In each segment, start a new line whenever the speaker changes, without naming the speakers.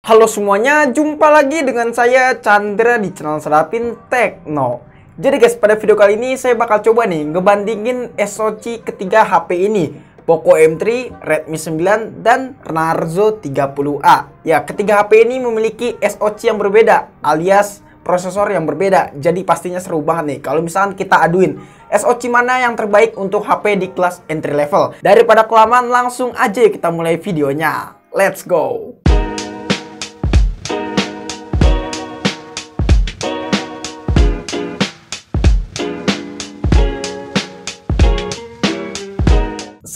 Halo semuanya, jumpa lagi dengan saya Chandra di channel Serapin Tekno. Jadi guys, pada video kali ini saya bakal coba nih ngebandingin SoC ketiga HP ini, Poco M3, Redmi 9, dan Narzo 30A. Ya, ketiga HP ini memiliki SoC yang berbeda alias prosesor yang berbeda. Jadi pastinya seru banget nih kalau misalkan kita aduin SoC mana yang terbaik untuk HP di kelas entry level. Daripada kelamaan, langsung aja kita mulai videonya. Let's go.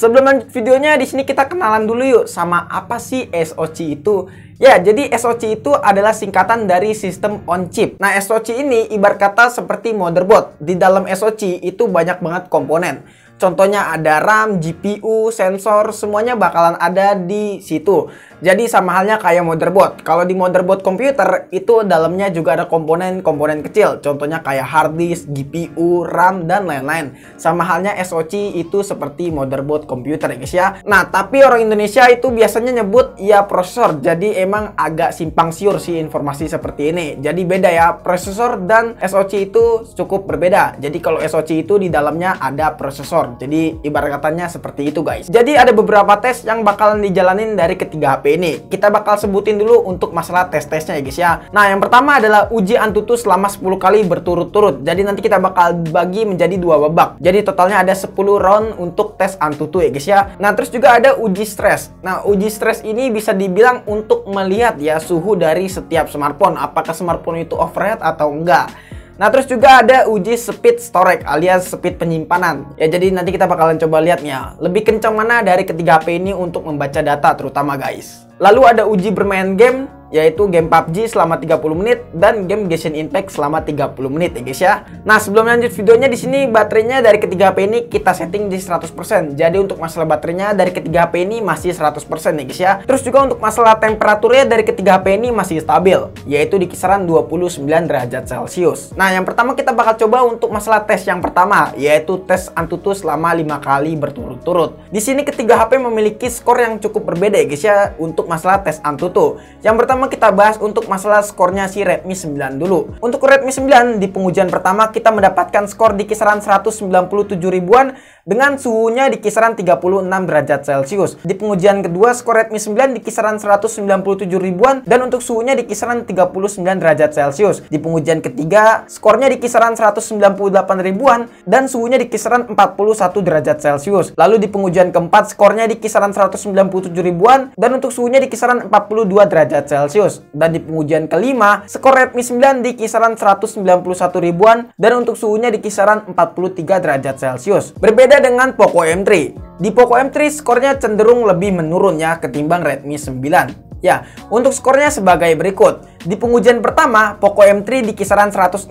Sebelum lanjut videonya, di sini kita kenalan dulu yuk sama apa sih SoC itu. Ya, jadi SoC itu adalah singkatan dari sistem on chip. Nah, SoC ini ibarat kata seperti motherboard. Di dalam SoC itu banyak banget komponen. Contohnya ada RAM, GPU, sensor, semuanya bakalan ada di situ. Jadi sama halnya kayak motherboard. Kalau di motherboard komputer itu dalamnya juga ada komponen-komponen kecil. Contohnya kayak hard disk, GPU, RAM, dan lain-lain. Sama halnya SoC itu seperti motherboard komputer ya guys ya. Nah, tapi orang Indonesia itu biasanya nyebut ya prosesor. Jadi emang agak simpang siur sih informasi seperti ini. Jadi beda ya, prosesor dan SoC itu cukup berbeda. Jadi kalau SoC itu di dalamnya ada prosesor. Jadi ibarat katanya seperti itu guys. Jadi ada beberapa tes yang bakalan dijalanin dari ketiga HP ini. Kita bakal sebutin dulu untuk masalah tes-tesnya ya guys ya. Nah, yang pertama adalah uji Antutu selama 10 kali berturut-turut. Jadi nanti kita bakal bagi menjadi 2 babak. Jadi totalnya ada 10 round untuk tes Antutu ya guys ya. Nah, terus juga ada uji stres. Nah, uji stres ini bisa dibilang untuk melihat ya suhu dari setiap smartphone. Apakah smartphone itu overheat atau enggak. Nah, terus juga ada uji speed storage alias speed penyimpanan. Ya, jadi nanti kita bakalan coba lihatnya. Lebih kencang mana dari ketiga HP ini untuk membaca data terutama guys. Lalu ada uji bermain game, yaitu game PUBG selama 30 menit dan game Genshin Impact selama 30 menit ya guys ya. Nah, sebelum lanjut videonya, di sini baterainya dari ketiga HP ini kita setting di 100%. Jadi untuk masalah baterainya dari ketiga HP ini masih 100% ya guys ya. Terus juga untuk masalah temperaturnya dari ketiga HP ini masih stabil, yaitu di kisaran 29 derajat Celcius. Nah, yang pertama kita bakal coba untuk masalah tes yang pertama, yaitu tes Antutu selama 5 kali berturut-turut. Di sini ketiga HP memiliki skor yang cukup berbeda ya guys ya untuk masalah tes Antutu. Yang pertama kita bahas untuk masalah skornya si Redmi 9 dulu. Untuk Redmi 9 di pengujian pertama kita mendapatkan skor di kisaran 197 ribuan dengan suhunya di kisaran 36 derajat Celcius. Di pengujian kedua skor Redmi 9 di kisaran 197 ribuan dan untuk suhunya di kisaran 39 derajat Celcius. Di pengujian ketiga skornya di kisaran 198 ribuan dan suhunya di kisaran 41 derajat Celcius. Lalu di pengujian keempat skornya di kisaran 197 ribuan dan untuk suhunya di kisaran 42 derajat Celcius. Dan di pengujian kelima, skor Redmi 9 di kisaran 191 ribuan dan untuk suhunya di kisaran 43 derajat Celcius. Berbeda dengan Poco M3. Di Poco M3 skornya cenderung lebih menurun ya ketimbang Redmi 9. Ya, untuk skornya sebagai berikut. Di pengujian pertama, Poco M3 di kisaran 168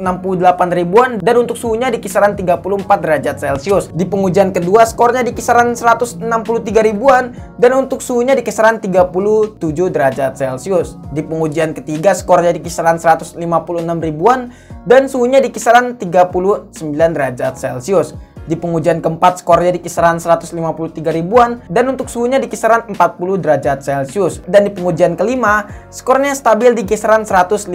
ribuan dan untuk suhunya di kisaran 34 derajat Celcius. Di pengujian kedua, skornya di kisaran 163 ribuan dan untuk suhunya di kisaran 37 derajat Celcius. Di pengujian ketiga, skornya di kisaran 156 ribuan dan suhunya di kisaran 39 derajat Celcius. Di pengujian keempat skornya di kisaran 153 ribuan dan untuk suhunya di kisaran 40 derajat Celcius. Dan di pengujian kelima skornya stabil di kisaran 159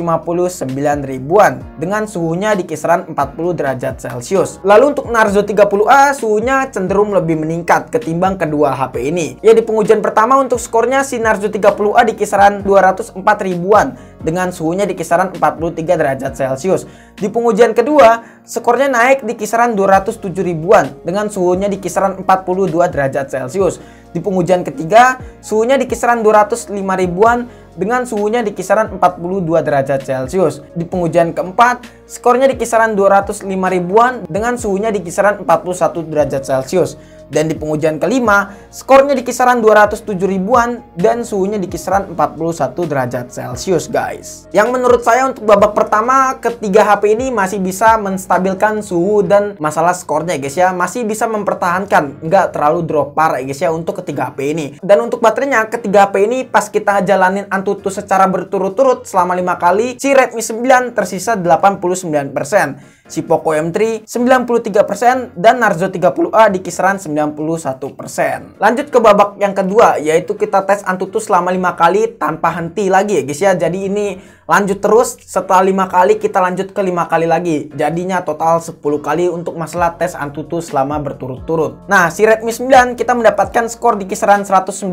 ribuan dengan suhunya di kisaran 40 derajat Celcius. Lalu untuk Narzo 30A suhunya cenderung lebih meningkat ketimbang kedua HP ini. Ya, di pengujian pertama untuk skornya si Narzo 30A di kisaran 204 ribuan dengan suhunya di kisaran 43 derajat Celcius. Di pengujian kedua skornya naik di kisaran 207 ribuan dengan suhunya di kisaran 42 derajat Celcius. Di pengujian ketiga suhunya di kisaran 205 ribuan dengan suhunya di kisaran 42 derajat Celcius. Di pengujian keempat skornya di kisaran 205 ribuan dengan suhunya di kisaran 41 derajat Celcius. Dan di pengujian kelima skornya di kisaran 207 ribuan dan suhunya di kisaran 41 derajat Celcius guys. Yang menurut saya untuk babak pertama ketiga HP ini masih bisa menstabilkan suhu dan masalah skornya guys ya, masih bisa mempertahankan, nggak terlalu drop parah guys ya untuk ketiga HP ini. Dan untuk baterainya ketiga HP ini pas kita jalanin Antutu secara berturut-turut selama 5 kali, si Redmi 9 tersisa 89%. si Poco M3 93% dan Narzo 30A di kisaran 9%. 91%. Lanjut ke babak yang kedua, yaitu kita tes Antutu selama 5 kali tanpa henti lagi ya guys ya. Jadi ini lanjut terus, setelah 5 kali kita lanjut ke 5 kali lagi. Jadinya total 10 kali untuk masalah tes Antutu selama berturut-turut. Nah, si Redmi 9 kita mendapatkan skor di kisaran 196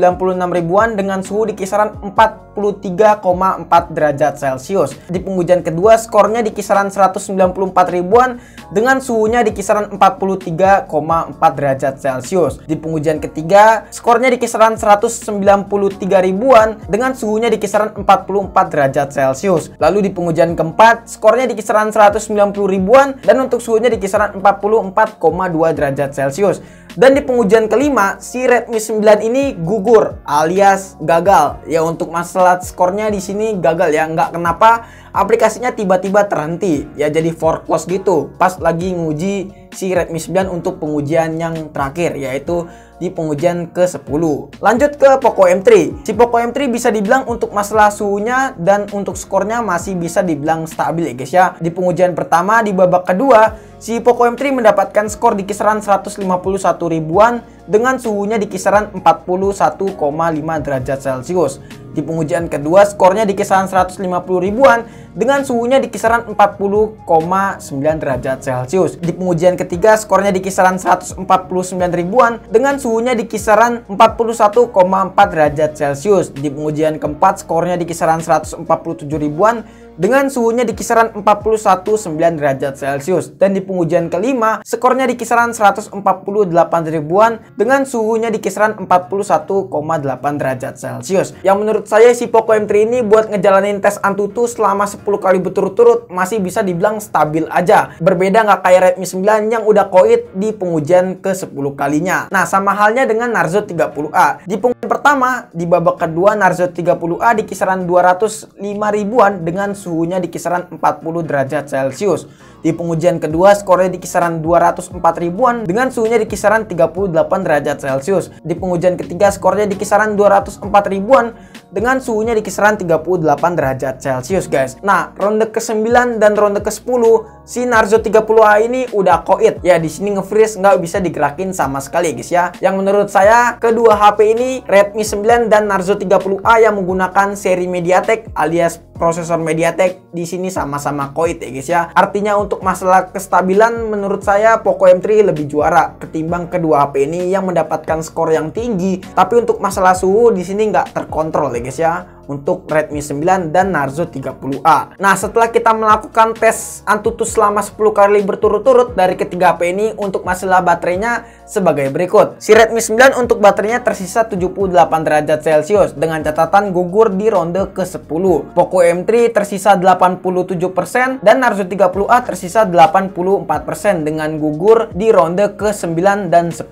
ribuan dengan suhu di kisaran 43,4 derajat Celcius. Di pengujian kedua skornya di kisaran 194 ribuan dengan suhunya di kisaran 43,4 derajat Celcius. Di pengujian ketiga skornya di kisaran 193 ribuan dengan suhunya di kisaran 44 derajat Celcius. Lalu di pengujian keempat skornya di kisaran 190 ribuan dan untuk suhunya di kisaran 44,2 derajat Celcius. Dan di pengujian kelima si Redmi 9 ini gugur alias gagal. Ya untuk masalah skornya di sini gagal ya, nggak kenapa aplikasinya tiba-tiba terhenti. Ya jadi foreclose gitu pas lagi nguji si Redmi 9 untuk pengujian yang terakhir, yaitu di pengujian ke-10. Lanjut ke Poco M3. Si Poco M3 bisa dibilang untuk masalah suhunya dan untuk skornya masih bisa dibilang stabil ya guys ya. Di pengujian pertama di babak kedua, si Poco M3 mendapatkan skor di kisaran 151 ribuan dengan suhunya di kisaran 41,5 derajat Celcius. Di pengujian kedua skornya di kisaran 150 ribuan dengan suhunya di kisaran 40,9 derajat Celcius. Di pengujian ketiga skornya di kisaran 149 ribuan dengan suhunya di kisaran 41,4 derajat Celcius. Di pengujian keempat skornya di kisaran 147 ribuan dengan suhunya di kisaran 41,9 derajat Celcius. Dan di pengujian kelima skornya di kisaran 148 ribuan dengan suhunya di kisaran 41,8 derajat Celcius. Yang menurut saya si Poco M3 ini buat ngejalanin tes Antutu selama 10 kali berturut-turut masih bisa dibilang stabil aja. Berbeda nggak kayak Redmi 9 yang udah koit di pengujian ke-10 kalinya. Nah sama halnya dengan Narzo 30A. Di pengujian pertama di babak kedua Narzo 30A di kisaran 205 ribuan dengan suhunya di kisaran 40 derajat Celcius. Di pengujian kedua skornya di kisaran 204 ribuan dengan suhunya di kisaran 38 derajat Celcius. Di pengujian ketiga skornya di kisaran 204 ribuan dengan suhunya di kisaran 38 derajat Celcius guys. Nah, ronde ke-9 dan ronde ke-10 si Narzo 30A ini udah koit. Ya di sini nge-freeze nggak bisa digerakin sama sekali guys ya. Yang menurut saya kedua HP ini Redmi 9 dan Narzo 30A yang menggunakan seri MediaTek alias prosesor MediaTek di sini sama-sama koit ya guys ya. Artinya untuk masalah kestabilan menurut saya Poco M3 lebih juara ketimbang kedua HP ini yang mendapatkan skor yang tinggi. Tapi untuk masalah suhu di sini nggak terkontrol ya guys ya untuk Redmi 9 dan Narzo 30A. Nah, setelah kita melakukan tes Antutu selama 10 kali berturut-turut dari ketiga HP ini untuk masalah baterainya sebagai berikut. Si Redmi 9 untuk baterainya tersisa 78 derajat Celcius dengan catatan gugur di ronde ke-10. Poco M3 tersisa 87% dan Narzo 30A tersisa 84% dengan gugur di ronde ke-9 dan 10.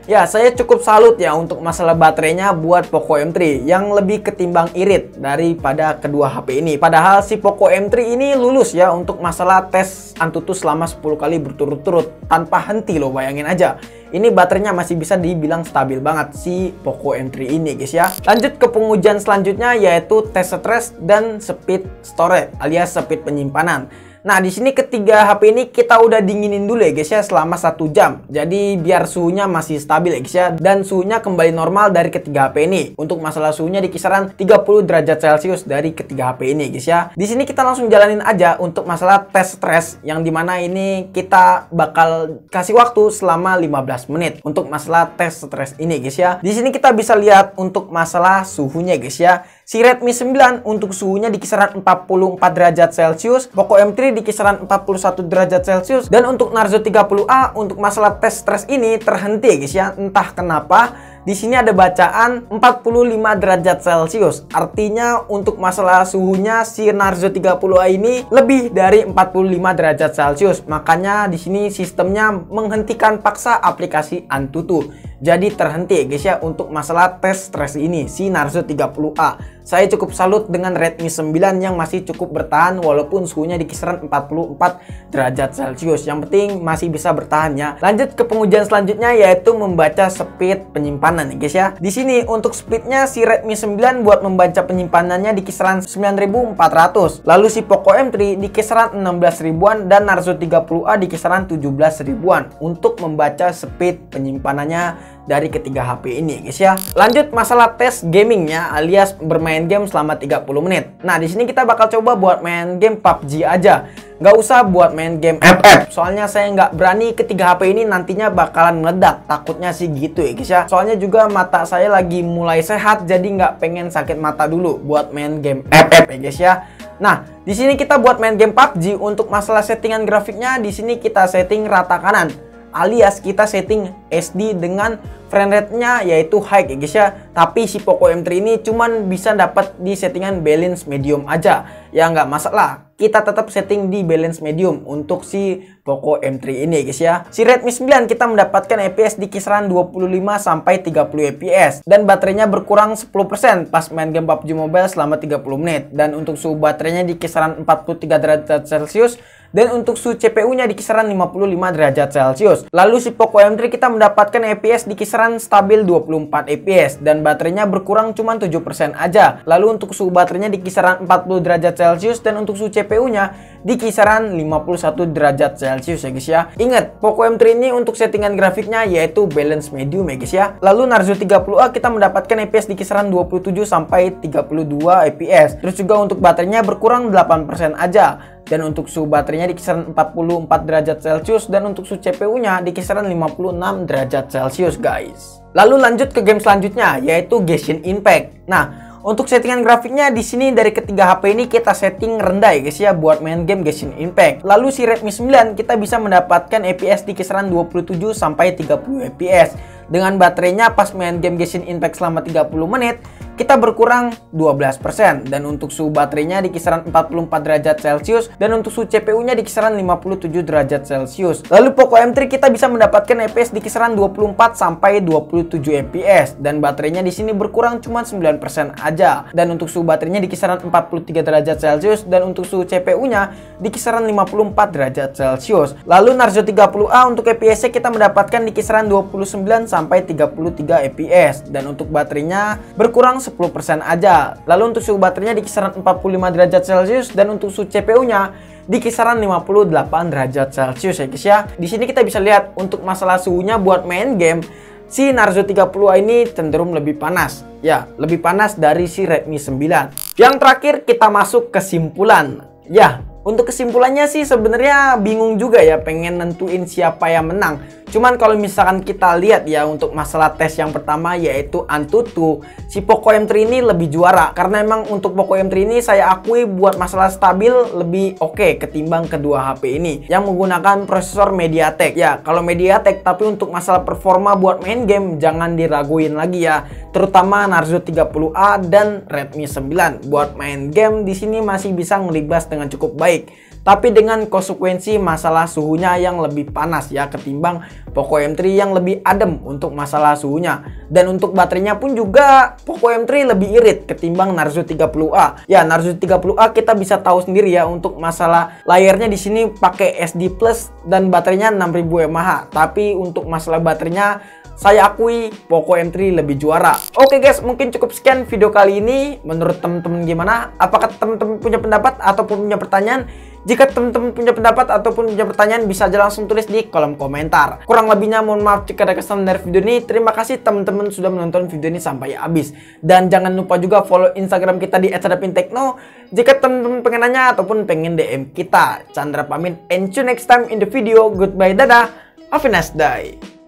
Ya, saya cukup salut ya untuk masalah baterainya buat Poco M3 yang lebih ketimbang irit daripada kedua HP ini. Padahal si Poco M3 ini lulus ya untuk masalah tes Antutu selama 10 kali berturut-turut tanpa henti loh, bayangin aja. Ini baterainya masih bisa dibilang stabil banget si Poco M3 ini guys ya. Lanjut ke pengujian selanjutnya yaitu tes stress dan speed storage alias speed penyimpanan. Nah, di sini ketiga HP ini kita udah dinginin dulu ya guys ya selama 1 jam. Jadi biar suhunya masih stabil ya guys ya dan suhunya kembali normal dari ketiga HP ini. Untuk masalah suhunya di kisaran 30 derajat Celcius dari ketiga HP ini guys ya. Di sini kita langsung jalanin aja untuk masalah tes stress yang dimana ini kita bakal kasih waktu selama 15 menit untuk masalah tes stress ini guys ya. Di sini kita bisa lihat untuk masalah suhunya guys ya. Si Redmi 9 untuk suhunya di kisaran 44 derajat Celcius, Poco M3 di kisaran 41 derajat Celcius, dan untuk Narzo 30A untuk masalah tes stress ini terhenti guys ya. Entah kenapa di sini ada bacaan 45 derajat Celcius. Artinya untuk masalah suhunya si Narzo 30A ini lebih dari 45 derajat Celcius. Makanya di sini sistemnya menghentikan paksa aplikasi Antutu. jadi terhenti guys ya untuk masalah tes stres ini si Narzo 30A. Saya cukup salut dengan Redmi 9 yang masih cukup bertahan walaupun suhunya di kisaran 44 derajat Celcius. Yang penting masih bisa bertahan ya. Lanjut ke pengujian selanjutnya yaitu membaca speed penyimpanan nih guys ya. Di sini untuk speednya si Redmi 9 buat membaca penyimpanannya di kisaran 9400. Lalu si Poco M3 di kisaran 16 ribuan dan Narzo 30A di kisaran 17 ribuan untuk membaca speed penyimpanannya dari ketiga HP ini guys ya. Lanjut masalah tes gamingnya alias bermain game selama 30 menit. Nah, di sini kita bakal coba buat main game PUBG aja. Nggak usah buat main game FF. Soalnya saya nggak berani ketiga HP ini nantinya bakalan meledak. Takutnya sih gitu ya guys ya. Soalnya juga mata saya lagi mulai sehat jadi nggak pengen sakit mata dulu buat main game FF ya guys ya. Nah, di sini kita buat main game PUBG. Untuk masalah settingan grafiknya di sini kita setting rata kanan. Alias kita setting SD dengan frame rate-nya yaitu high ya guys ya. Tapi si Poco M3 ini cuman bisa dapat di settingan balance medium aja. Ya nggak masalah. Kita tetap setting di balance medium untuk si Poco M3 ini guys ya. Si Redmi 9 kita mendapatkan FPS di kisaran 25 sampai 30 FPS dan baterainya berkurang 10% pas main game PUBG Mobile selama 30 menit dan untuk suhu baterainya di kisaran 43 derajat Celcius dan untuk suhu CPU-nya di kisaran 55 derajat Celcius. Lalu si Poco M3 kita mendapatkan FPS di kisaran stabil 24 FPS dan baterainya berkurang cuma 7% aja. Lalu untuk suhu baterainya di kisaran 40 derajat Celcius dan untuk suhu CPU-nya di kisaran 51 derajat Celcius ya guys ya. Ingat, Poco M3 ini untuk settingan grafiknya yaitu balance medium ya guys ya. Lalu Narzo 30A kita mendapatkan FPS di kisaran 27 sampai 32 FPS. Terus juga untuk baterainya berkurang 8% aja. Dan untuk suhu baterainya di kisaran 44 derajat Celcius dan untuk suhu CPU-nya di kisaran 56 derajat Celcius guys. Lalu lanjut ke game selanjutnya yaitu Genshin Impact. Nah, untuk settingan grafiknya di sini dari ketiga HP ini kita setting rendah ya guys ya buat main game Genshin Impact. Lalu si Redmi 9 kita bisa mendapatkan FPS di kisaran 27 sampai 30 FPS. Dengan baterainya pas main game Genshin Impact selama 30 menit kita berkurang 12% dan untuk suhu baterainya di kisaran 44 derajat Celcius dan untuk suhu CPU-nya di kisaran 57 derajat Celcius. Lalu Poco M3 kita bisa mendapatkan FPS di kisaran 24 sampai 27 FPS dan baterainya di sini berkurang cuma 9% aja. Dan untuk suhu baterainya di kisaran 43 derajat Celcius dan untuk suhu CPU-nya di kisaran 54 derajat Celcius. Lalu Narzo 30A untuk FPS-nya kita mendapatkan di kisaran 29 sampai 33 FPS dan untuk baterainya berkurang 10% aja. Lalu untuk suhu baterainya di kisaran 45 derajat Celcius dan untuk suhu CPU-nya di kisaran 58 derajat Celcius ya guys ya. Di sini kita bisa lihat untuk masalah suhunya buat main game si Narzo 30A ini cenderung lebih panas. Ya, lebih panas dari si Redmi 9. Yang terakhir kita masuk kesimpulan. Ya, untuk kesimpulannya sih sebenarnya bingung juga ya pengen nentuin siapa yang menang. Cuman kalau misalkan kita lihat ya untuk masalah tes yang pertama yaitu Antutu, si Poco M3 ini lebih juara. Karena emang untuk Poco M3 ini saya akui buat masalah stabil lebih oke ketimbang kedua HP ini yang menggunakan prosesor MediaTek. Ya, kalau MediaTek tapi untuk masalah performa buat main game jangan diraguin lagi ya. Terutama Narzo 30A dan Redmi 9 buat main game di sini masih bisa ngelibas dengan cukup baik. Tapi dengan konsekuensi masalah suhunya yang lebih panas ya ketimbang Poco M3 yang lebih adem untuk masalah suhunya. Dan untuk baterainya pun juga Poco M3 lebih irit ketimbang Narzo 30A. Ya, Narzo 30A kita bisa tahu sendiri ya untuk masalah layarnya di sini pakai SD Plus dan baterainya 6000 mAh. Tapi untuk masalah baterainya saya akui Poco M3 lebih juara. Oke guys, mungkin cukup sekian video kali ini. Menurut teman-teman gimana? Apakah teman-teman punya pendapat ataupun punya pertanyaan? Jika teman-teman punya pendapat ataupun punya pertanyaan bisa aja langsung tulis di kolom komentar. Kurang lebihnya mohon maaf jika ada kesalahan dari video ini. Terima kasih teman-teman sudah menonton video ini sampai habis. Dan jangan lupa juga follow Instagram kita di @sadapintekno. Jika teman-teman pengen nanya ataupun pengen DM kita. Chandra pamit and see you next time in the video. Goodbye, dadah. Have a nice day.